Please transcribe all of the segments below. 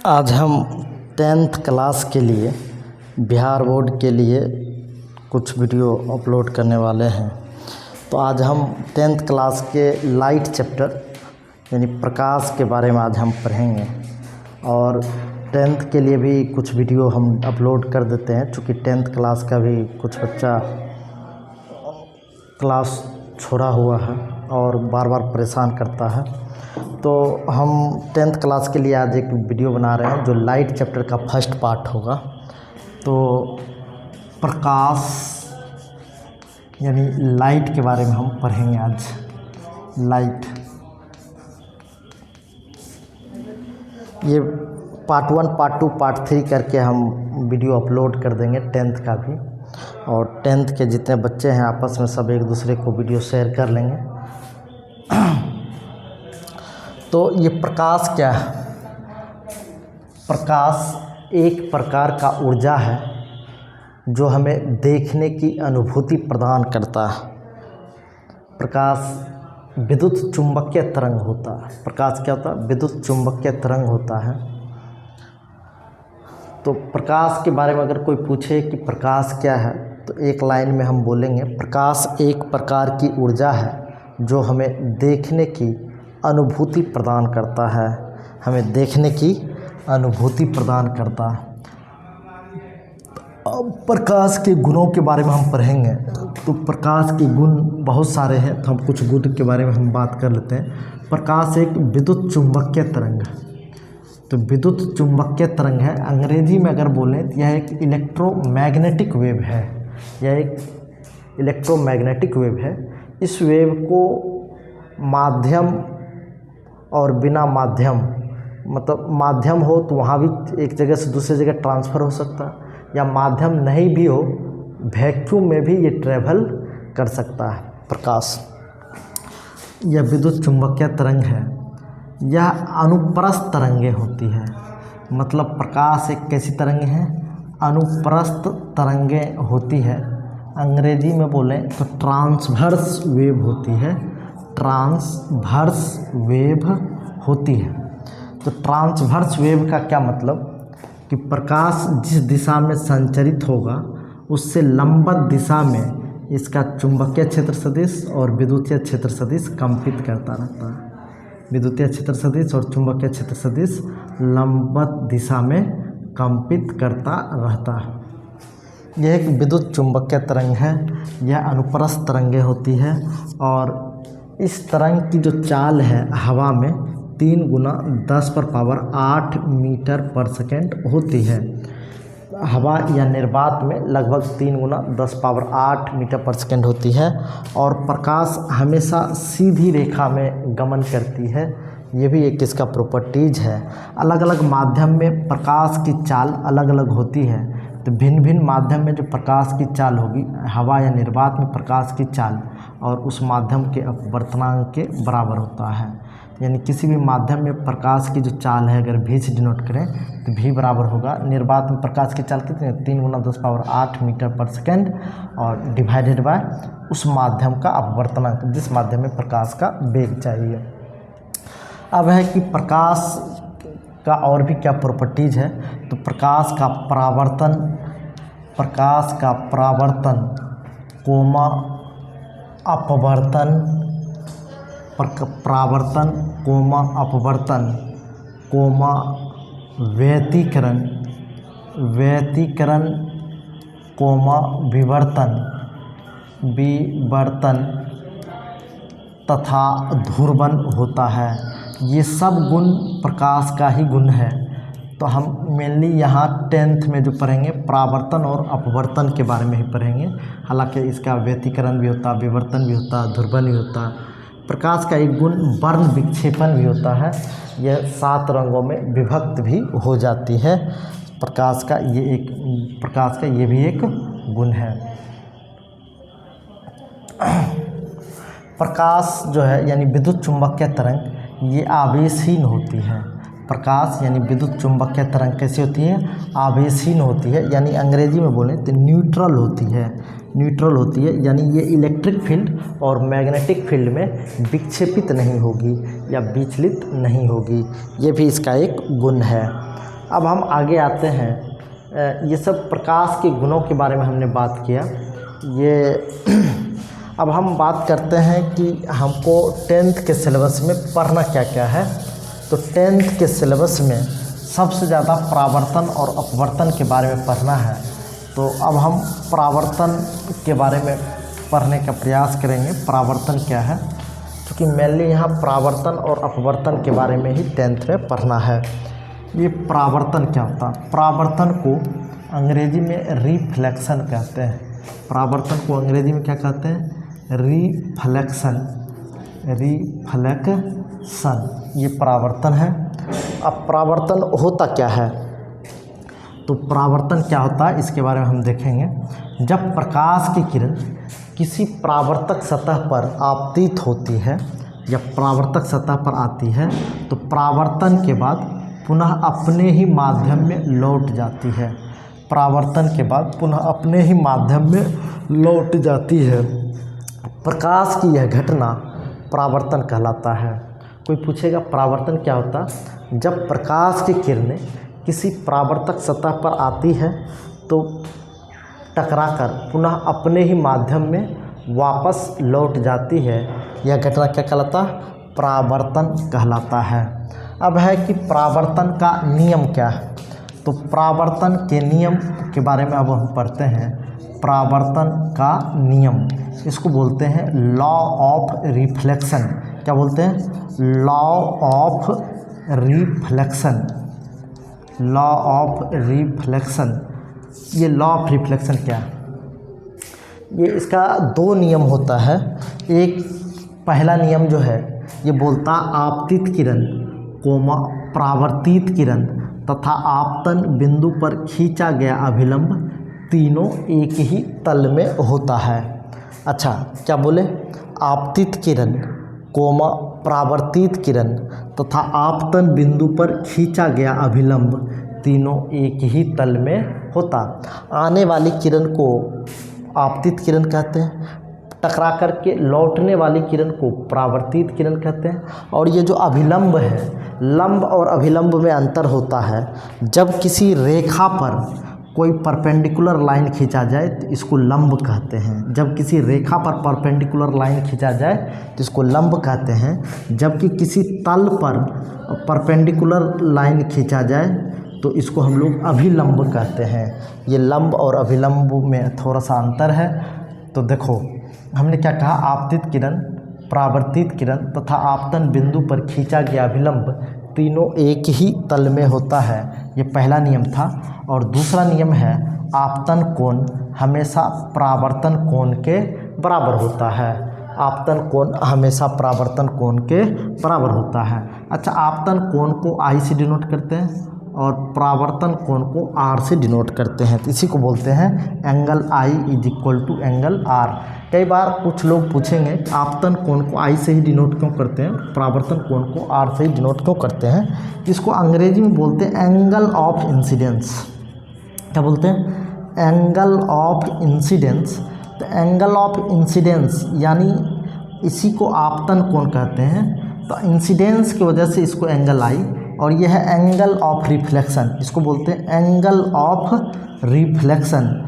आज हम 10th class के लिए बिहार बोर्ड के लिए कुछ वीडियो अपलोड करने वाले हैं। तो आज हम 10th क्लास के लाइट चैप्टर यानी प्रकाश के बारे में आज हम पढ़ेंगे और 10th के लिए भी कुछ वीडियो हम अपलोड कर देते हैं, चूँकि 10th क्लास का भी कुछ बच्चा क्लास छोड़ा हुआ है और बार बार परेशान करता है। तो हम 10th क्लास के लिए आज एक वीडियो बना रहे हैं जो लाइट चैप्टर का फर्स्ट पार्ट होगा। तो प्रकाश यानी लाइट के बारे में हम पढ़ेंगे आज। लाइट ये पार्ट 1, पार्ट 2, पार्ट 3 करके हम वीडियो अपलोड कर देंगे 10th का भी, और 10th के जितने बच्चे हैं आपस में सब एक दूसरे को वीडियो शेयर कर लेंगे। तो ये प्रकाश क्या है? प्रकाश एक प्रकार का ऊर्जा है जो हमें देखने की अनुभूति प्रदान करता है। प्रकाश विद्युत चुंबकीय तरंग होता है। प्रकाश क्या होता है? विद्युत चुंबकीय तरंग होता है। तो प्रकाश के बारे में अगर कोई पूछे कि प्रकाश क्या है, तो एक लाइन में हम बोलेंगे प्रकाश एक प्रकार की ऊर्जा है जो हमें देखने की अनुभूति प्रदान करता है। हमें देखने की अनुभूति प्रदान करता है। अब प्रकाश के गुणों के बारे में हम पढ़ेंगे। तो प्रकाश के गुण बहुत सारे हैं, तो हम कुछ गुण के बारे में हम बात कर लेते हैं। प्रकाश एक विद्युत चुंबकीय तरंग है। तो विद्युत चुंबकीय तरंग है, अंग्रेजी में अगर बोलें तो यह एक इलेक्ट्रोमैग्नेटिक वेव है। यह एक इलेक्ट्रोमैग्नेटिक वेव है। इस वेव को माध्यम और बिना माध्यम, मतलब माध्यम हो तो वहाँ भी एक जगह से दूसरी जगह ट्रांसफ़र हो सकता है, या माध्यम नहीं भी हो वैक्यूम में भी ये ट्रैवल कर सकता है। प्रकाश यह विद्युत चुंबकीय तरंग है। यह अनुप्रस्थ तरंगें होती है। मतलब प्रकाश एक कैसी तरंग है? अनुप्रस्थ तरंगें होती है। अंग्रेजी में बोलें तो ट्रांसवर्स वेव होती है। ट्रांसवर्स वेव होती है। तो ट्रांसवर्स वेव का क्या मतलब कि प्रकाश जिस दिशा में संचरित होगा उससे लंबवत दिशा में इसका चुंबकीय क्षेत्र सदिश और विद्युतीय क्षेत्र सदिश कंपित करता रहता है। विद्युतीय क्षेत्र सदिश और चुंबकीय क्षेत्र सदिश लंबवत दिशा में कंपित करता रहता है। यह एक विद्युत चुंबकीय तरंग है। यह अनुप्रस्थ तरंगें होती है और इस तरंग की जो चाल है हवा में 3 गुना 10⁸ मीटर पर सेकेंड होती है। हवा या निर्वात में लगभग 3 गुना 10⁸ मीटर पर सेकेंड होती है। और प्रकाश हमेशा सीधी रेखा में गमन करती है। ये भी एक इसका प्रॉपर्टीज है। अलग अलग माध्यम में प्रकाश की चाल अलग अलग होती है। तो भिन्न भिन्न माध्यम में जो प्रकाश की चाल होगी, हवा या निर्वात में प्रकाश की चाल और उस माध्यम के अपवर्तनांक के बराबर होता है। यानी किसी भी माध्यम में प्रकाश की जो चाल है, अगर भी से डिनोट करें तो भी बराबर होगा, निर्वात में प्रकाश की चाल कितनी है? 3 गुना 10⁸ मीटर पर सेकेंड, और डिवाइडेड बाय उस माध्यम का अपवर्तनांक, जिस माध्यम में प्रकाश का वेग चाहिए। अब है कि प्रकाश का और भी क्या प्रॉपर्टीज है। तो प्रकाश का परावर्तन कोमा अपवर्तन, परावर्तन कोमा अपवर्तन कोमा व्यतिकरण, व्यतिकरण कोमा विवर्तन, विवर्तन तथा ध्रुवन होता है। ये सब गुण प्रकाश का ही गुण है। तो हम मेनली यहाँ 10th में जो पढ़ेंगे परावर्तन और अपवर्तन के बारे में ही पढ़ेंगे। हालांकि इसका व्यतिकरण भी होता, विवर्तन भी होता, ध्रुवन भी होता। प्रकाश का एक गुण वर्ण विक्षेपण भी होता है। यह 7 रंगों में विभक्त भी हो जाती है। प्रकाश का ये भी एक गुण है। प्रकाश जो है यानी विद्युत चुंबकीय तरंग, ये आवेशहीन होती है। प्रकाश यानी विद्युत चुंबकीय तरंग कैसी होती है? आवेशहीन होती है। यानी अंग्रेजी में बोलें तो न्यूट्रल होती है। न्यूट्रल होती है यानी ये इलेक्ट्रिक फील्ड और मैग्नेटिक फील्ड में विक्षेपित नहीं होगी या विचलित नहीं होगी। ये भी इसका एक गुण है। अब हम आगे आते हैं। ये सब प्रकाश के गुणों के बारे में हमने बात किया। अब हम बात करते हैं कि हमको 10th के सिलेबस में पढ़ना क्या क्या है। तो 10th के सिलेबस में सबसे ज़्यादा परावर्तन और अपवर्तन के बारे में पढ़ना है। तो अब हम परावर्तन के बारे में पढ़ने का प्रयास करेंगे। परावर्तन क्या है, क्योंकि मेनली यहाँ परावर्तन और अपवर्तन के बारे में ही 10th में पढ़ना है। ये परावर्तन क्या होता है? परावर्तन को अंग्रेजी में रिफ्लेक्शन कहते हैं। परावर्तन को अंग्रेजी में क्या कहते हैं? रिफ्लेक्शन। ये परावर्तन है। अब परावर्तन होता क्या है? तो परावर्तन क्या होता है इसके बारे में हम देखेंगे। जब प्रकाश की किरण किसी परावर्तक सतह पर आपतित होती है या परावर्तक सतह पर आती है तो परावर्तन के बाद पुनः अपने ही माध्यम में लौट जाती है। परावर्तन के बाद पुनः अपने ही माध्यम में लौट जाती है। प्रकाश की यह घटना परावर्तन कहलाता है। कोई पूछेगा परावर्तन क्या होता? जब प्रकाश की किरणें किसी परावर्तक सतह पर आती है तो टकराकर पुनः अपने ही माध्यम में वापस लौट जाती है। यह घटना क्या कहलाता? परावर्तन कहलाता है। अब है कि परावर्तन का नियम क्या है। तो परावर्तन के नियम के बारे में अब हम पढ़ते हैं। परावर्तन का नियम, इसको बोलते हैं लॉ ऑफ रिफ्लेक्शन। क्या बोलते हैं? Law of reflection. Law of reflection. ये लॉ ऑफ रिफ्लेक्शन क्या है? ये इसका 2 नियम होता है। एक पहला नियम जो है ये बोलता आपतित किरण कोमा परावर्तित किरण तथा आपतन बिंदु पर खींचा गया अभिलंब तीनों एक ही तल में होता है। अच्छा, क्या बोले? आपतित किरण कोमा परावर्तित किरण तथा आपतन बिंदु पर खींचा गया अभिलंब तीनों एक ही तल में होता। आने वाली किरण को आपतित किरण कहते हैं, टकरा करके लौटने वाली किरण को परावर्तित किरण कहते हैं। और ये जो अभिलंब है, लंब और अभिलंब में अंतर होता है। जब किसी रेखा पर कोई परपेंडिकुलर लाइन खींचा जाए तो इसको लंब कहते हैं। जब किसी रेखा पर परपेंडिकुलर लाइन खींचा जाए तो इसको लंब कहते हैं। जबकि किसी तल पर परपेंडिकुलर लाइन खींचा जाए तो इसको हम लोग अभिलंब कहते हैं। ये लंब और अभिलंब में थोड़ा सा अंतर है। तो देखो हमने क्या कहा? आपतित किरण, परावर्तित किरण तथा आपतन बिंदु पर खींचा गया अभिलंब तीनों एक ही तल में होता है। ये पहला नियम था। और दूसरा नियम है आपतन कोण हमेशा परावर्तन कोण के बराबर होता है। आपतन कोण हमेशा परावर्तन कोण के बराबर होता है। अच्छा, आपतन कोण को I से डिनोट करते हैं और परावर्तन कोण को R से डिनोट करते हैं। तो इसी को बोलते हैं एंगल I = एंगल R। कई बार कुछ लोग पूछेंगे आपतन कोण को I से ही डिनोट क्यों करते हैं, परावर्तन कोण को R से ही डिनोट क्यों करते हैं? इसको अंग्रेजी में बोलते हैं एंगल ऑफ इंसिडेंस। क्या बोलते हैं? Angle of incidence. तो एंगल ऑफ इंसिडेंस यानी इसी को आपतन कोण कहते हैं। तो इंसिडेंस की वजह से इसको एंगल I, और यह है एंगल ऑफ रिफ्लेक्शन। इसको बोलते हैं एंगल ऑफ रिफ्लेक्शन।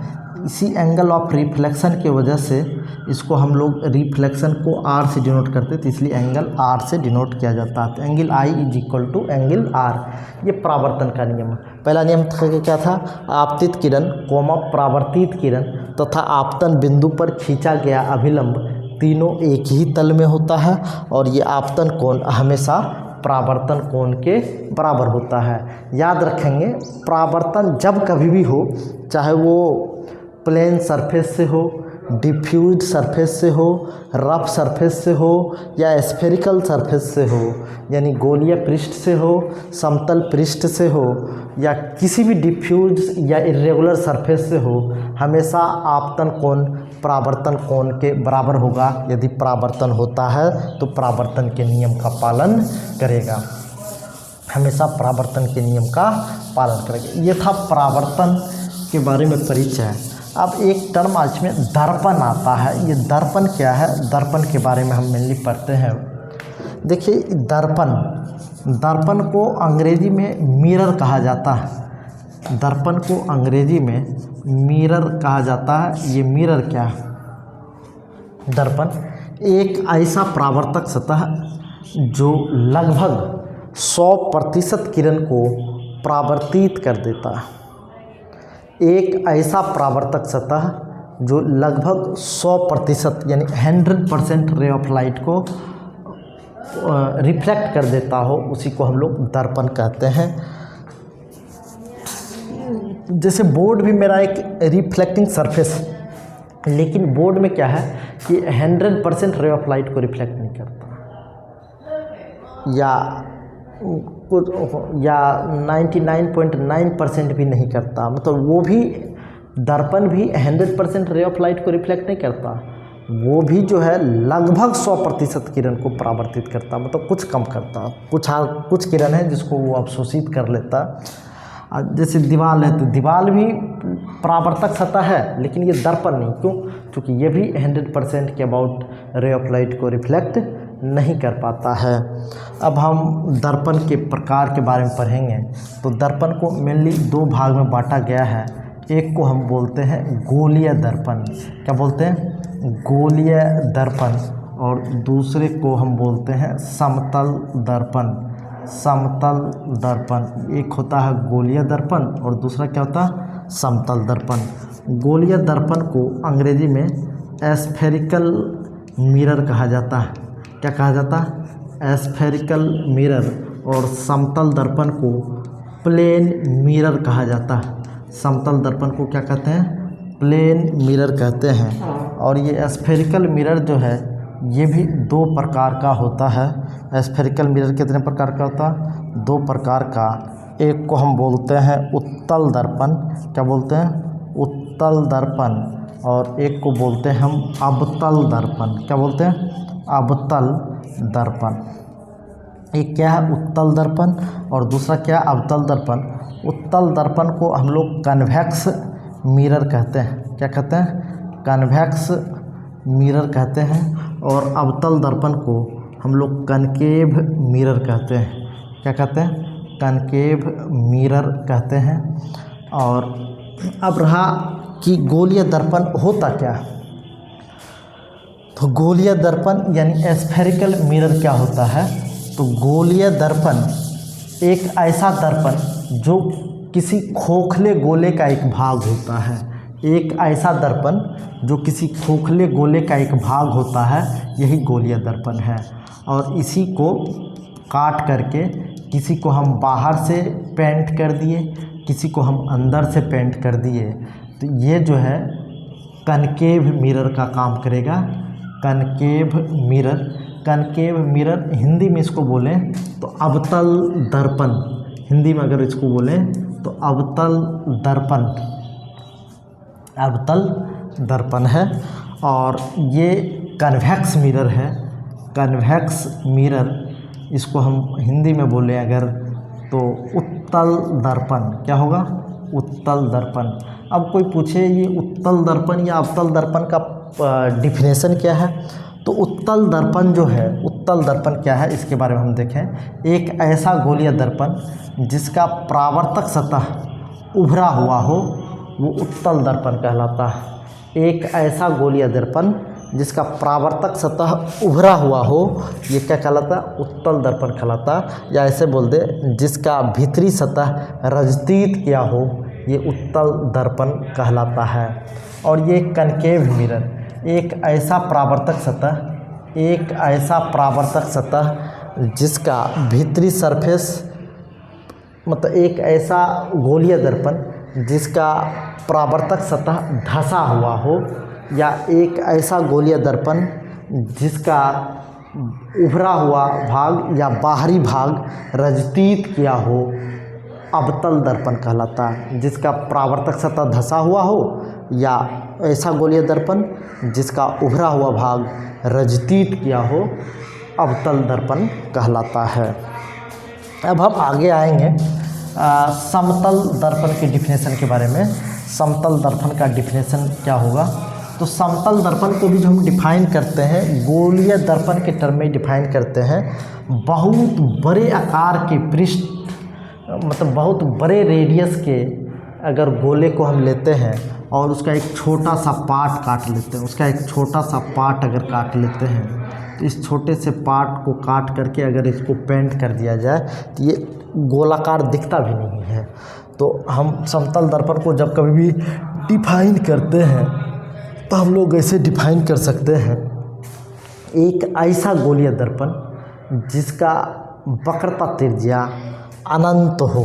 इसी एंगल ऑफ रिफ्लेक्शन की वजह से इसको हम लोग रिफ्लेक्शन को R से डिनोट करते, तो इसलिए एंगल R से डिनोट किया जाता है। तो एंगल I = एंगल R। ये परावर्तन का नियम है। पहला नियम क्या था? आपतित किरण कोमा परावर्तित किरण तथा आपतन बिंदु पर खींचा गया अभिलंब तीनों एक ही तल में होता है। और ये आपतन कोण हमेशा परावर्तन कोण के बराबर होता है। याद रखेंगे, परावर्तन जब कभी भी हो, चाहे वो प्लेन सरफेस से हो, डिफ्यूज सरफेस से हो, रफ सरफेस से हो या स्फेरिकल सरफेस से हो, यानी गोलीय पृष्ठ से हो, समतल पृष्ठ से हो या किसी भी डिफ्यूज या इरेगुलर सरफेस से हो, हमेशा आपतन कोण परावर्तन कोण के बराबर होगा। यदि परावर्तन होता है तो परावर्तन के नियम का पालन करेगा, हमेशा परावर्तन के नियम का पालन करेगा। ये था परावर्तन के बारे में परिचय। अब एक टर्म आज में दर्पण आता है। ये दर्पण क्या है? दर्पण के बारे में हम मेनली पढ़ते हैं। देखिए, दर्पण दर्पण को अंग्रेजी में मिरर कहा जाता है। दर्पण को अंग्रेजी में मिरर कहा जाता है। ये मिरर क्या है? दर्पण एक ऐसा परावर्तक सतह जो लगभग 100% किरण को परावर्तित कर देता है। एक ऐसा परावर्तक सतह जो लगभग 100% यानी 100% रे ऑफ लाइट को रिफ्लेक्ट कर देता हो, उसी को हम लोग दर्पण कहते हैं। जैसे बोर्ड भी मेरा एक रिफ्लेक्टिंग सरफेस, लेकिन बोर्ड में क्या है कि 100% रे ऑफ लाइट को रिफ्लेक्ट नहीं करता, या 99.9% भी नहीं करता। मतलब वो भी दर्पण भी 100% रे ऑफ लाइट को रिफ्लेक्ट नहीं करता, वो भी जो है लगभग 100% किरण को परावर्तित करता, मतलब कुछ कम करता। कुछ किरण है जिसको वो अवशोषित कर लेता। जैसे दीवार है, तो दीवार भी परावर्तक सतह है, लेकिन ये दर्पण नहीं। क्यों? क्योंकि ये भी 100% के अबाउट रे ऑफ लाइट को रिफ्लेक्ट नहीं कर पाता है। अब हम दर्पण के प्रकार के बारे में पढ़ेंगे। तो दर्पण को मेनली 2 भाग में बांटा गया है। एक को हम बोलते हैं गोलीय दर्पण। क्या बोलते हैं? गोलीय दर्पण। और दूसरे को हम बोलते हैं समतल दर्पण। समतल दर्पण। एक होता है गोलीय दर्पण और दूसरा क्या होता है? समतल दर्पण। गोलीय दर्पण को अंग्रेजी में एस्फेरिकल मिरर कहा जाता है। क्या कहा जाता है? एस्फेरिकल मिरर। और समतल दर्पण को प्लेन मिरर कहा जाता है। समतल दर्पण को क्या कहते हैं? प्लेन मिरर कहते हैं। और ये एस्फेरिकल मिरर जो है ये भी 2 प्रकार का होता है। एस्फेरिकल मिरर कितने प्रकार का होता है? 2 प्रकार का। एक को हम बोलते हैं उत्तल दर्पण। क्या बोलते हैं? उत्तल दर्पण। और एक को बोलते हैं हम अवतल दर्पण। क्या बोलते हैं? अवतल दर्पण। एक क्या है? उत्तल दर्पण। और दूसरा क्या? अवतल दर्पण। उत्तल दर्पण को हम लोग कन्वेक्स मिरर कहते हैं। क्या कहते हैं? कन्वेक्स मिरर कहते हैं। और अवतल दर्पण को हम लोग कनकेव मिरर कहते हैं। क्या कहते हैं? कनकेव मिरर कहते हैं। और अब रहा कि गोलीय दर्पण होता क्या है। तो गोलीय दर्पण यानी एस्फेरिकल मिरर क्या होता है? तो गोलीय दर्पण एक ऐसा दर्पण जो किसी खोखले गोले का एक भाग होता है। एक ऐसा दर्पण जो किसी खोखले गोले का एक भाग होता है, यही गोलीय दर्पण है। और इसी को काट करके किसी को हम बाहर से पेंट कर दिए, किसी को हम अंदर से पेंट कर दिए, तो ये जो है कनकेव मिरर का काम करेगा। Concave mirror. Concave mirror Hindi में इसको बोलें तो अवतल दर्पण। हिंदी में अगर इसको बोलें तो अवतल दर्पण। अवतल दर्पण है। और ये कन्वेक्स मिरर है। कन्वेक्स मिरर, इसको हम हिंदी में बोलें अगर तो उत्तल दर्पण। क्या होगा? उत्तल दर्पण। अब कोई पूछे ये उत्तल दर्पण या अवतल दर्पण का डिफिनेशन क्या है, तो उत्तल दर्पण जो है, उत्तल दर्पण क्या है इसके बारे में हम देखें। एक ऐसा गोलीय दर्पण जिसका परावर्तक सतह उभरा हुआ हो, वो उत्तल दर्पण कहलाता है। एक ऐसा गोलीय दर्पण जिसका परावर्तक सतह उभरा हुआ हो, ये क्या कहलाता? उत्तल दर्पण कहलाता। या ऐसे बोल दे, जिसका भीतरी सतह रजतीत किया हो, ये उत्तल दर्पण कहलाता है। और ये कनकेव मिरर, एक ऐसा परावर्तक सतह, एक ऐसा परावर्तक सतह जिसका भीतरी सरफेस, मतलब एक ऐसा गोलीय दर्पण जिसका परावर्तक सतह धंसा हुआ हो, या एक ऐसा गोलीय दर्पण जिसका उभरा हुआ भाग या बाहरी भाग रजतीत किया हो, अवतल दर्पण कहलाता है। जिसका परावर्तक सतह धंसा हुआ हो, या ऐसा गोलीय दर्पण जिसका उभरा हुआ भाग रजतीत किया हो, अवतल दर्पण कहलाता है। अब हम आगे आएंगे समतल दर्पण के डिफिनेशन के बारे में। समतल दर्पण का डिफिनेशन क्या होगा? तो समतल दर्पण को भी जो हम डिफाइन करते हैं गोलीय दर्पण के टर्म में डिफाइन करते हैं। बहुत बड़े आकार के पृष्ठ, मतलब बहुत बड़े रेडियस के अगर गोले को हम लेते हैं और उसका एक छोटा सा पार्ट काट लेते हैं, उसका एक छोटा सा पार्ट अगर काट लेते हैं, तो इस छोटे से पार्ट को काट करके अगर इसको पेंट कर दिया जाए तो ये गोलाकार दिखता भी नहीं है। तो हम समतल दर्पण को जब कभी भी डिफाइन करते हैं तो हम लोग ऐसे डिफाइन कर सकते हैं, एक ऐसा गोलीय दर्पण जिसका वक्रता त्रिज्या अनंत हो,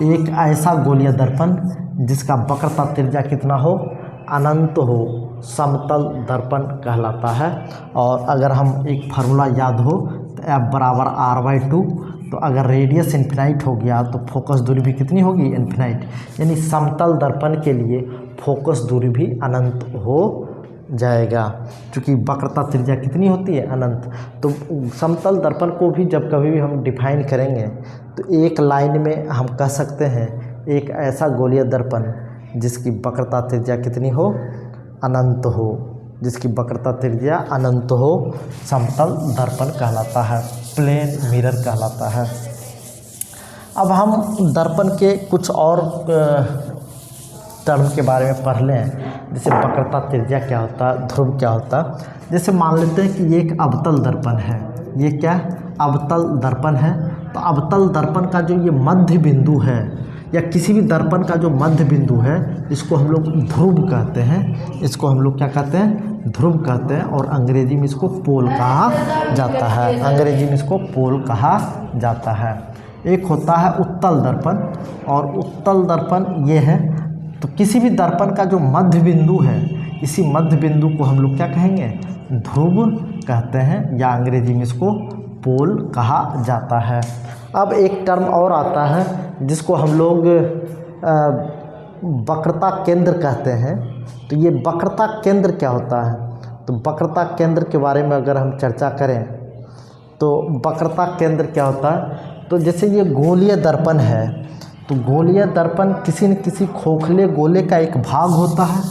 एक ऐसा गोलीय दर्पण जिसका वक्रता त्रिज्या कितना हो, अनंत हो, समतल दर्पण कहलाता है। और अगर हम एक फार्मूला याद हो तो F बराबर R/2, तो अगर रेडियस इन्फिनाइट हो गया तो फोकस दूरी भी कितनी होगी, इन्फिनाइट, यानी समतल दर्पण के लिए फोकस दूरी भी अनंत हो जाएगा, क्योंकि वक्रता त्रिज्या कितनी होती है, अनंत। तो समतल दर्पण को भी जब कभी भी हम डिफाइन करेंगे तो एक लाइन में हम कह सकते हैं एक ऐसा गोलीय दर्पण जिसकी वक्रता त्रिज्या कितनी हो, अनंत हो, जिसकी वक्रता त्रिज्या अनंत हो, समतल दर्पण कहलाता है, प्लेन मिरर कहलाता है। अब हम दर्पण के कुछ और टर्म के बारे में पढ़ लें, जैसे वक्रता त्रिज्या क्या होता है, ध्रुव क्या होता है। जैसे मान लेते हैं कि ये एक अवतल दर्पण है, ये क्या अवतल दर्पण है, तो अवतल दर्पण का जो ये मध्य बिंदु है या किसी भी दर्पण का जो मध्य बिंदु है इसको हम लोग ध्रुव कहते हैं, इसको हम लोग क्या कहते हैं, ध्रुव कहते हैं, और अंग्रेजी में इसको पोल कहा जाता है, अंग्रेजी में इसको पोल कहा जाता है। एक होता है उत्तल दर्पण, और उत्तल दर्पण ये है, तो किसी भी दर्पण का जो मध्य बिंदु है इसी मध्य बिंदु को हम लोग क्या कहेंगे, ध्रुव कहते हैं, या अंग्रेजी में इसको पोल कहा जाता है। अब एक टर्म और आता है जिसको हम लोग वक्रता केंद्र कहते हैं। तो ये वक्रता केंद्र क्या होता है, तो वक्रता केंद्र के बारे में अगर हम चर्चा करें तो वक्रता केंद्र क्या होता है, तो जैसे ये गोलीय दर्पण है, तो गोलीय दर्पण किसी न किसी खोखले गोले का एक भाग होता है।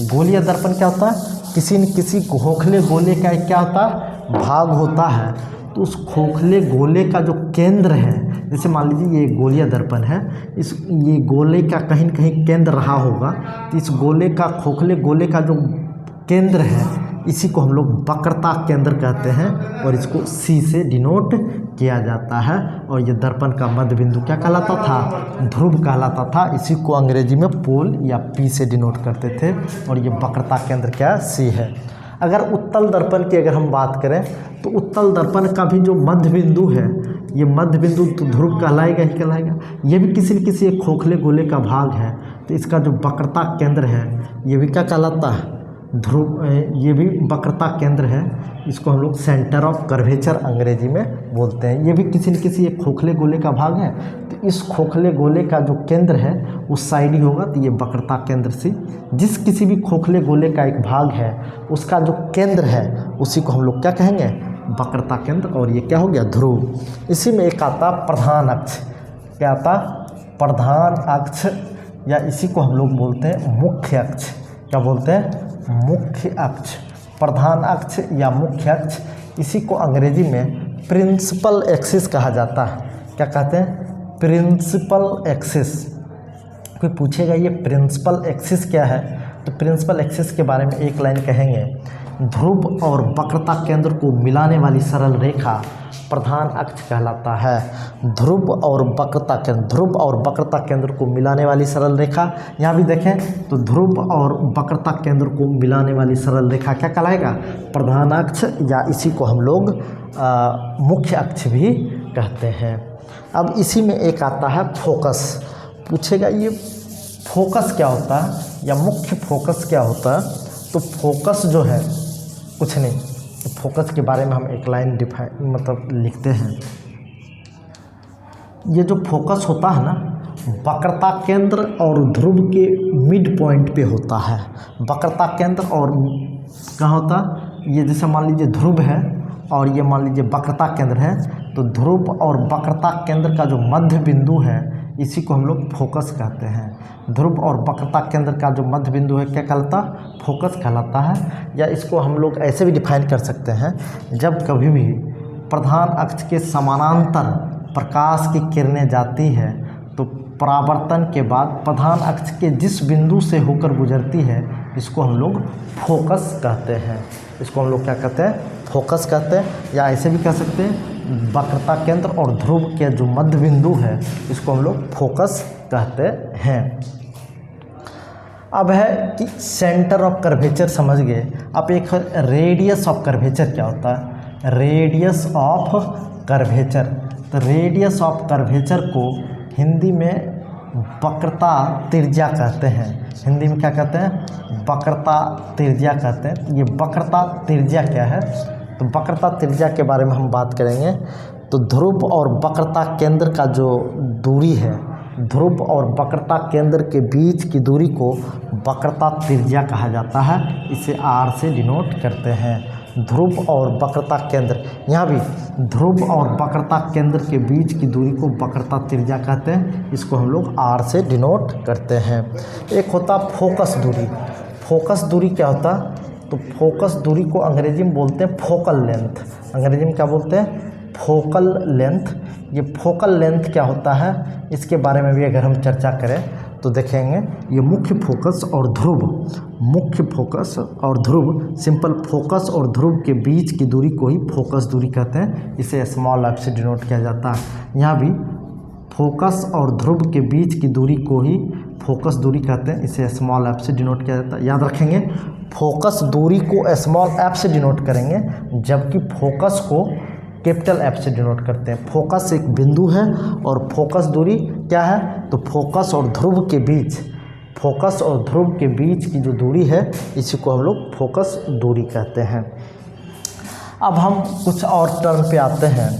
गोलीय दर्पण क्या होता है, किसी न किसी खोखले गोले का एक क्या होता है, भाग होता है। तो उस खोखले गोले का जो केंद्र है, जैसे मान लीजिए ये गोलीय दर्पण है, ये गोले का कहीं न कहीं केंद्र रहा होगा, तो इस गोले का, खोखले गोले का जो केंद्र है इसी को हम लोग वक्रता केंद्र कहते हैं, और इसको C से डिनोट किया जाता है। और ये दर्पण का मध्य बिंदु क्या कहलाता था, ध्रुव कहलाता था, इसी को अंग्रेजी में पोल या P से डिनोट करते थे, और ये वक्रता केंद्र क्या C है। अगर उत्तल दर्पण की अगर हम बात करें तो उत्तल दर्पण का भी जो मध्य बिंदु है, ये मध्य बिंदु तो ध्रुव कहलाएगा ही कहलाएगा, ये भी किसी न किसी एक खोखले गोले का भाग है, तो इसका जो वक्रता केंद्र है ये भी क्या कहलाता है, ध्रुव, ये भी वक्रता केंद्र है, इसको हम लोग सेंटर ऑफ कर्वेचर अंग्रेजी में बोलते हैं। ये भी किसी न किसी एक खोखले गोले का भाग है, तो इस खोखले गोले का जो केंद्र है उस साइड ही होगा, तो ये वक्रता केंद्र से, जिस किसी भी खोखले गोले का एक भाग है उसका जो केंद्र है उसी को हम लोग क्या कहेंगे, वक्रता केंद्र, और ये क्या हो गया, ध्रुव। इसी में एक आता प्रधान अक्ष, क्या आता, प्रधान अक्ष, या इसी को हम लोग बोलते हैं मुख्य अक्ष। क्या बोलते हैं, मुख्य अक्ष, प्रधान अक्ष या मुख्य अक्ष। इसी को अंग्रेजी में प्रिंसिपल एक्सिस कहा जाता है। क्या कहते हैं, प्रिंसिपल एक्सिस। कोई पूछेगा ये प्रिंसिपल एक्सिस क्या है, तो प्रिंसिपल एक्सिस के बारे में एक लाइन कहेंगे, ध्रुव और वक्रता केंद्र को मिलाने वाली सरल रेखा प्रधान अक्ष कहलाता है। ध्रुव और वक्रता केंद्र, ध्रुव और वक्रता केंद्र को मिलाने वाली सरल रेखा, यहाँ भी देखें तो ध्रुव और वक्रता केंद्र को मिलाने वाली सरल रेखा क्या कहलाएगा, प्रधान अक्ष, या इसी को हम लोग मुख्य अक्ष भी कहते हैं। अब इसी में एक आता है फोकस। पूछेगा ये फोकस क्या होता है या मुख्य फोकस क्या होता है, तो फोकस जो है कुछ नहीं, तो फोकस के बारे में हम एक लाइन डिफाइन मतलब लिखते हैं। ये जो फोकस होता है ना, वक्रता केंद्र और ध्रुव के मिड पॉइंट पे होता है। वक्रता केंद्र और कहाँ होता है, ये जैसे मान लीजिए ध्रुव है और ये मान लीजिए वक्रता केंद्र है, तो ध्रुव और वक्रता केंद्र का जो मध्य बिंदु है इसी को हम लोग फोकस कहते हैं। ध्रुव और वक्रता केंद्र का जो मध्य बिंदु है क्या कहलाता? फोकस कहलाता है। या इसको हम लोग ऐसे भी डिफाइन कर सकते हैं, जब कभी भी प्रधान अक्ष के समानांतर प्रकाश की किरणें जाती है तो परावर्तन के बाद प्रधान अक्ष के जिस बिंदु से होकर गुजरती है इसको हम लोग फोकस कहते हैं। इसको हम लोग क्या कहते हैं? फोकस कहते हैं। या ऐसे भी कह सकते हैं वक्रता केंद्र और ध्रुव के जो मध्य बिंदु है इसको हम लोग फोकस कहते हैं। अब है कि सेंटर ऑफ कर्वेचर समझ गए। अब एक रेडियस ऑफ कर्वेचर क्या होता है? Radius of curvature. तो रेडियस ऑफ कर्वेचर को हिंदी में वक्रता त्रिज्या कहते हैं। हिंदी में क्या कहते हैं? वक्रता त्रिज्या कहते हैं। ये वक्रता त्रिज्या क्या है? तो वक्रता त्रिज्या के बारे में हम बात करेंगे। तो ध्रुव और वक्रता केंद्र का जो दूरी है, ध्रुव और वक्रता केंद्र के बीच की दूरी को वक्रता त्रिज्या कहा जाता है। इसे आर से डिनोट करते हैं। ध्रुव और वक्रता केंद्र, यहाँ भी ध्रुव और वक्रता केंद्र के बीच की दूरी को वक्रता त्रिज्या कहते हैं। इसको हम लोग आर से डिनोट करते हैं। एक होता फोकस दूरी। फोकस दूरी क्या होता? तो फोकस दूरी को अंग्रेजी में बोलते हैं फोकल लेंथ। अंग्रेजी में क्या बोलते हैं? Focal length. ये फोकल लेंथ क्या होता है इसके बारे में भी अगर हम चर्चा करें तो देखेंगे। ये मुख्य फोकस और ध्रुव, मुख्य फोकस और ध्रुव, सिंपल फोकस और ध्रुव के बीच की दूरी को ही फोकस दूरी कहते हैं। इसे स्मॉल एफ से डिनोट किया जाता है। यहाँ भी फोकस और ध्रुव के बीच की दूरी को ही फोकस दूरी कहते हैं। इसे स्मॉल एफ से डिनोट किया जाता है। याद रखेंगे, फोकस दूरी को स्मॉल एफ से डिनोट करेंगे, जबकि फोकस को कैपिटल एफ से डिनोट करते हैं। फोकस एक बिंदु है और फोकस दूरी क्या है? तो फोकस और ध्रुव के बीच, फोकस और ध्रुव के बीच की जो दूरी है इसी को हम लोग फोकस दूरी कहते हैं। अब हम कुछ और टर्म पे आते हैं।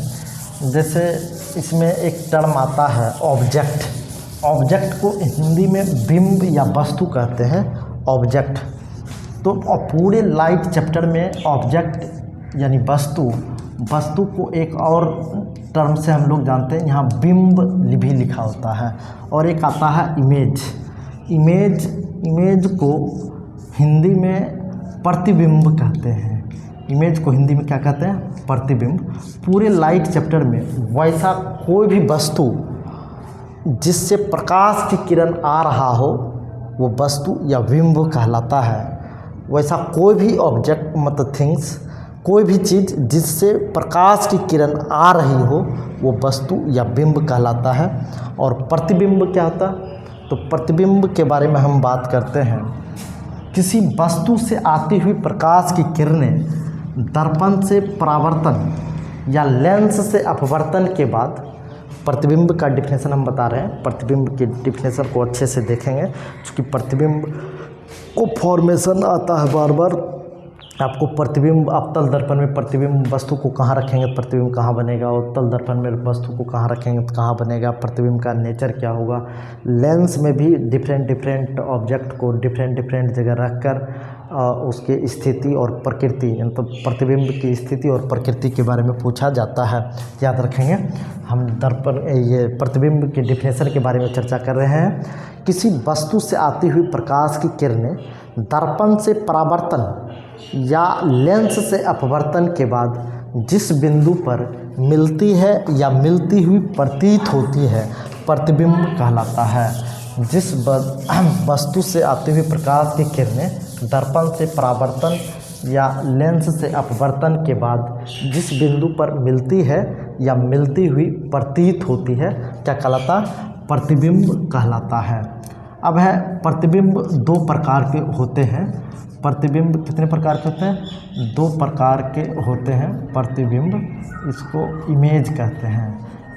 जैसे इसमें एक टर्म आता है ऑब्जेक्ट। ऑब्जेक्ट को हिंदी में बिंब या वस्तु कहते हैं। ऑब्जेक्ट तो पूरे लाइट चैप्टर में ऑब्जेक्ट यानी वस्तु, वस्तु को एक और टर्म से हम लोग जानते हैं, यहाँ बिंब भी लिखा होता है। और एक आता है इमेज। इमेज, इमेज को हिंदी में प्रतिबिंब कहते हैं। इमेज को हिंदी में क्या कहते हैं? प्रतिबिंब। पूरे लाइट चैप्टर में वैसा कोई भी वस्तु जिससे प्रकाश की किरण आ रहा हो वो वस्तु या बिंब कहलाता है। वैसा कोई भी ऑब्जेक्ट मतलब थिंग्स, कोई भी चीज़ जिससे प्रकाश की किरण आ रही हो वो वस्तु या बिंब कहलाता है। और प्रतिबिंब क्या होता? तो प्रतिबिंब के बारे में हम बात करते हैं। किसी वस्तु से आती हुई प्रकाश की किरणें दर्पण से परावर्तन या लेंस से अपवर्तन के बाद, प्रतिबिंब का डिफिनेशन हम बता रहे हैं। प्रतिबिंब के डिफिनेशन को अच्छे से देखेंगे क्योंकि प्रतिबिंब को फॉर्मेशन आता है बार बार। आपको प्रतिबिंब, अवतल दर्पण में प्रतिबिंब वस्तु को कहाँ रखेंगे तो प्रतिबिंब कहाँ बनेगा, उत्तल दर्पण में वस्तु को कहाँ रखेंगे तो कहाँ बनेगा, प्रतिबिंब का नेचर क्या होगा। लेंस में भी डिफरेंट ऑब्जेक्ट को डिफरेंट जगह रखकर उसके स्थिति और प्रकृति, मतलब प्रतिबिंब की स्थिति और प्रकृति के बारे में पूछा जाता है। याद रखेंगे, हम दर्पण ये प्रतिबिंब के डिफिनेशन के बारे में चर्चा कर रहे हैं। किसी वस्तु से आती हुई प्रकाश की किरणें दर्पण से परावर्तन या लेंस से अपवर्तन के बाद जिस बिंदु पर मिलती है या मिलती हुई प्रतीत होती है प्रतिबिंब कहलाता है। जिस वस्तु से आती हुई प्रकाश की किरणें दर्पण से परावर्तन या लेंस से अपवर्तन के बाद जिस बिंदु पर मिलती है या मिलती हुई प्रतीत होती है क्या कहलाता? प्रतिबिंब कहलाता है। अब है प्रतिबिंब दो प्रकार के होते हैं। प्रतिबिंब कितने प्रकार के होते हैं? दो प्रकार के होते हैं प्रतिबिंब। इसको इमेज कहते हैं।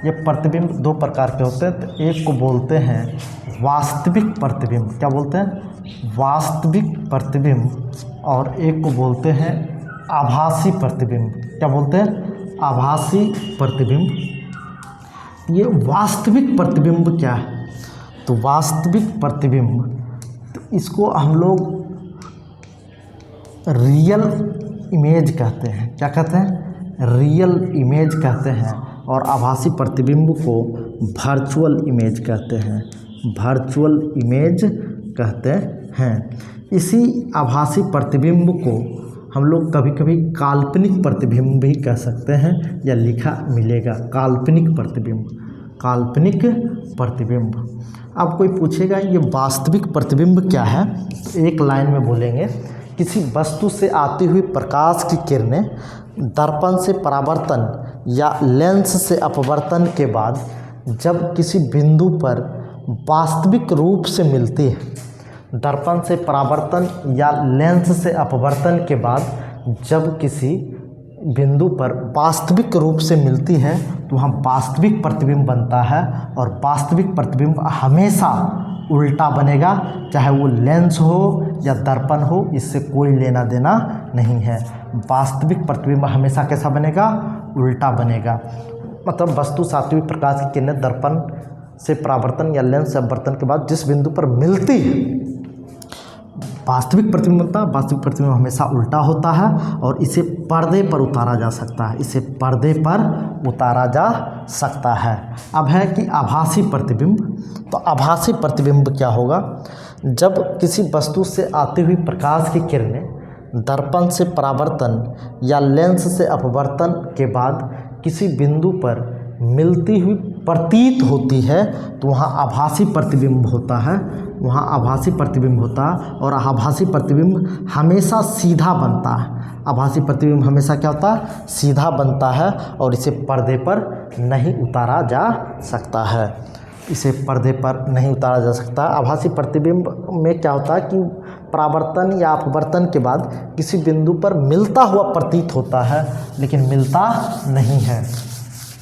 ये प्रतिबिंब दो प्रकार के होते हैं। तो एक को बोलते हैं वास्तविक प्रतिबिंब। क्या बोलते हैं? वास्तविक प्रतिबिंब। और एक को बोलते हैं आभासी प्रतिबिंब। क्या बोलते हैं? आभासी प्रतिबिंब। ये वास्तविक प्रतिबिंब क्या है? तो वास्तविक प्रतिबिंब, तो इसको हम लोग रियल इमेज कहते हैं। क्या कहते हैं? रियल इमेज कहते हैं। और आभासी प्रतिबिंब को वर्चुअल इमेज कहते हैं, वर्चुअल इमेज कहते हैं। इसी आभासी प्रतिबिंब को हम लोग कभी कभी काल्पनिक प्रतिबिंब भी कह सकते हैं, या लिखा मिलेगा काल्पनिक प्रतिबिंब, काल्पनिक प्रतिबिंब। अब कोई पूछेगा ये वास्तविक प्रतिबिंब क्या है, तो एक लाइन में बोलेंगे, किसी वस्तु से आती हुई प्रकाश की किरणें दर्पण से परावर्तन या लेंस से अपवर्तन के बाद जब किसी बिंदु पर वास्तविक रूप से मिलती है, दर्पण से परावर्तन या लेंस से अपवर्तन के बाद जब किसी बिंदु पर वास्तविक रूप से मिलती है तो वहाँ वास्तविक प्रतिबिंब बनता है। और वास्तविक प्रतिबिंब हमेशा उल्टा बनेगा, चाहे वो लेंस हो या दर्पण हो, इससे कोई लेना देना नहीं है। वास्तविक प्रतिबिंब हमेशा कैसा बनेगा, उल्टा बनेगा। मतलब वस्तु से आती हुई प्रकाश की किरणें दर्पण से परावर्तन या लेंस से अपवर्तन के बाद जिस बिंदु पर मिलती है वास्तविक प्रतिबिंब बनता है। वास्तविक प्रतिबिंब हमेशा उल्टा होता है और इसे पर्दे पर उतारा जा सकता है, इसे पर्दे पर उतारा जा सकता है। अब है कि आभासी प्रतिबिंब। तो आभासी प्रतिबिंब क्या होगा, जब किसी वस्तु से आती हुई प्रकाश की किरणें दर्पण से परावर्तन या लेंस से अपवर्तन के बाद किसी बिंदु पर मिलती हुई प्रतीत होती है तो वहाँ आभासी प्रतिबिंब होता है, वहाँ आभासी प्रतिबिंब होता है। और आभासी प्रतिबिंब हमेशा सीधा बनता है, आभासी प्रतिबिंब हमेशा क्या होता है, सीधा बनता है और इसे पर्दे पर नहीं उतारा जा सकता है, इसे पर्दे पर नहीं उतारा जा सकता। आभासी प्रतिबिंब में क्या होता है कि परावर्तन या अपवर्तन के बाद किसी बिंदु पर मिलता हुआ प्रतीत होता है लेकिन मिलता नहीं है।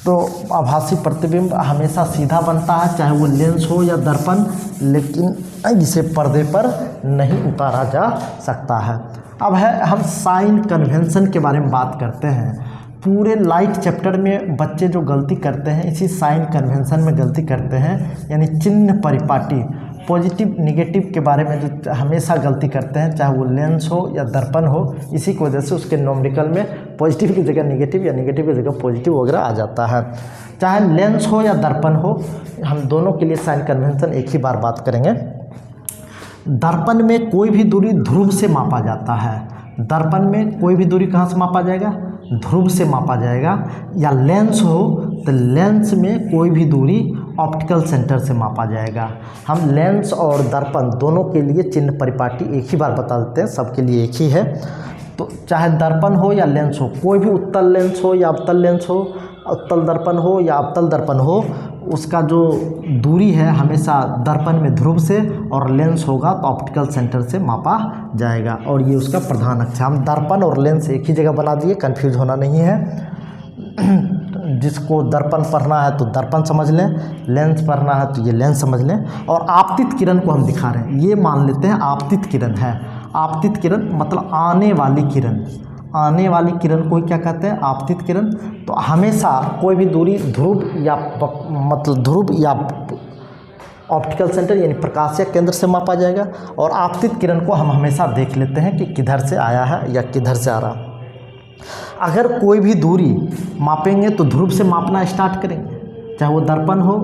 तो आभासी प्रतिबिंब हमेशा सीधा बनता है, चाहे वो लेंस हो या दर्पण, लेकिन इसे पर्दे पर नहीं उतारा जा सकता है। अब है हम साइन कन्वेंशन के बारे में बात करते हैं। पूरे लाइट चैप्टर में बच्चे जो गलती करते हैं इसी साइन कन्वेंशन में गलती करते हैं, यानी चिन्ह परिपाटी, पॉजिटिव निगेटिव के बारे में जो हमेशा गलती करते हैं, चाहे वो लेंस हो या दर्पण हो। इसी की वजह से उसके नॉमेरिकल में पॉजिटिव की जगह निगेटिव या निगेटिव की जगह पॉजिटिव वगैरह आ जाता है। चाहे लेंस हो या दर्पण हो, हम दोनों के लिए साइन कन्वेंशन एक ही बार बात करेंगे। दर्पण में कोई भी दूरी ध्रुव से मापा जाता है, दर्पण में कोई भी दूरी कहाँ से मापा जाएगा, ध्रुव से मापा जाएगा। या लेंस हो तो लेंस में कोई भी दूरी ऑप्टिकल सेंटर से मापा जाएगा। हम लेंस और दर्पण दोनों के लिए चिन्ह परिपाटी एक ही बार बता देते हैं, सबके लिए एक ही है। तो चाहे दर्पण हो या लेंस हो, कोई भी उत्तल लेंस हो या अवतल लेंस हो, उत्तल दर्पण हो या अवतल दर्पण हो, उसका जो दूरी है हमेशा दर्पण में ध्रुव से और लेंस होगा तो ऑप्टिकल सेंटर से मापा जाएगा। और ये उसका प्रधान अक्ष। हम दर्पण और लेंस एक ही जगह बना दिए, कंफ्यूज होना नहीं है। जिसको दर्पण पढ़ना है तो दर्पण समझ लें, लेंस पढ़ना है तो ये लेंस समझ लें। और आपतित किरण को हम दिखा रहे हैं, ये मान लेते हैं आपतित किरण है। आपतित किरण मतलब आने वाली किरण, आने वाली किरण को क्या कहते हैं, आपतित किरण। तो हमेशा कोई भी दूरी ध्रुव या मतलब ध्रुव या ऑप्टिकल सेंटर यानी प्रकाशीय केंद्र से मापा जाएगा। और आपतित किरण को हम हमेशा देख लेते हैं कि किधर से आया है या किधर से आ रहा। अगर कोई भी दूरी मापेंगे तो ध्रुव से मापना स्टार्ट करेंगे, चाहे वो दर्पण हो,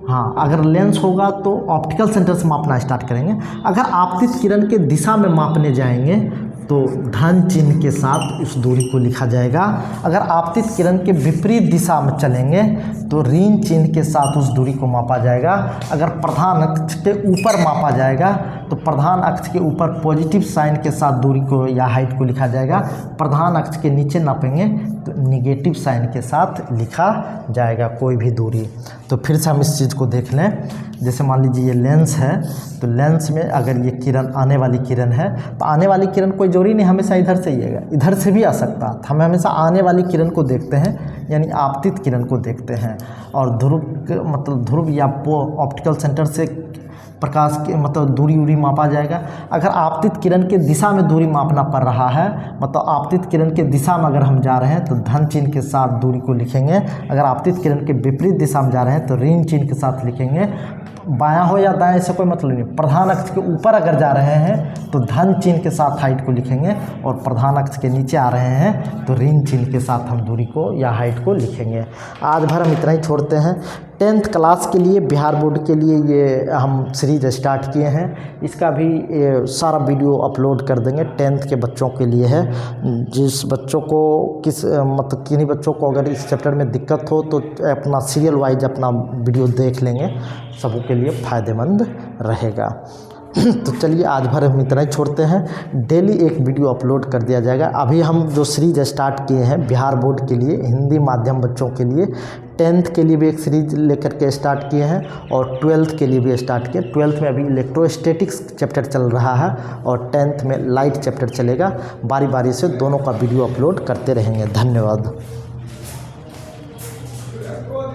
हाँ अगर लेंस होगा तो ऑप्टिकल सेंटर से मापना स्टार्ट करेंगे। अगर आपतित किरण के दिशा में मापने जाएंगे तो धन चिन्ह के साथ उस दूरी को लिखा जाएगा। अगर आपतित किरण के विपरीत दिशा में चलेंगे तो ऋण चिन्ह के साथ उस दूरी को मापा जाएगा। अगर प्रधान अक्ष के ऊपर मापा जाएगा तो प्रधान अक्ष के ऊपर पॉजिटिव साइन के साथ दूरी को या हाइट को लिखा जाएगा। प्रधान अक्ष के नीचे नापेंगे तो निगेटिव साइन के साथ लिखा जाएगा कोई भी दूरी। तो फिर से हम इस चीज़ को देख लें। जैसे मान लीजिए ये लेंस है, तो लेंस में अगर ये किरण आने वाली किरण है तो आने वाली किरण कोई जोड़ी नहीं, हमेशा इधर से ही आएगा, इधर से भी आ सकता है। हमें हमेशा आने वाली किरण को देखते हैं, यानी आपतित किरण को देखते हैं। और ध्रुव मतलब ध्रुव या ऑप्टिकल सेंटर से प्रकाश के मतलब दूरी उरी मापा जाएगा। अगर आपतित किरण के दिशा में दूरी मापना पड़ रहा है, मतलब आपतित किरण के दिशा में अगर हम जा रहे हैं तो धन चिन्ह के साथ दूरी को लिखेंगे। अगर आपतित किरण के विपरीत दिशा में जा रहे हैं तो ऋण चिन्ह के साथ लिखेंगे। बायां हो या दाएं इससे कोई मतलब नहीं। प्रधान अक्ष के ऊपर अगर जा रहे हैं तो धन चिन्ह के साथ हाइट को लिखेंगे, और प्रधान अक्ष के नीचे आ रहे हैं तो ऋण चिन्ह के साथ हम दूरी को या हाइट को लिखेंगे। आज भर हम इतना ही छोड़ते हैं। 10th क्लास के लिए बिहार बोर्ड के लिए ये हम सीरीज स्टार्ट किए हैं, इसका भी सारा वीडियो अपलोड कर देंगे। 10th के बच्चों के लिए है। जिस बच्चों को मतलब किन्हीं बच्चों को अगर इस चैप्टर में दिक्कत हो तो अपना सीरियल वाइज अपना वीडियो देख लेंगे, सबों के लिए फ़ायदेमंद रहेगा। तो चलिए आज भर हम इतना ही छोड़ते हैं। डेली एक वीडियो अपलोड कर दिया जाएगा। अभी हम जो सीरीज स्टार्ट किए हैं बिहार बोर्ड के लिए, हिंदी माध्यम बच्चों के लिए, 10th के लिए भी एक सीरीज लेकर के स्टार्ट किए हैं और 12th के लिए भी स्टार्ट किए। 12th में अभी इलेक्ट्रोस्टैटिक्स चैप्टर चल रहा है और 10th में लाइट चैप्टर चलेगा। बारी बारी से दोनों का वीडियो अपलोड करते रहेंगे। धन्यवाद।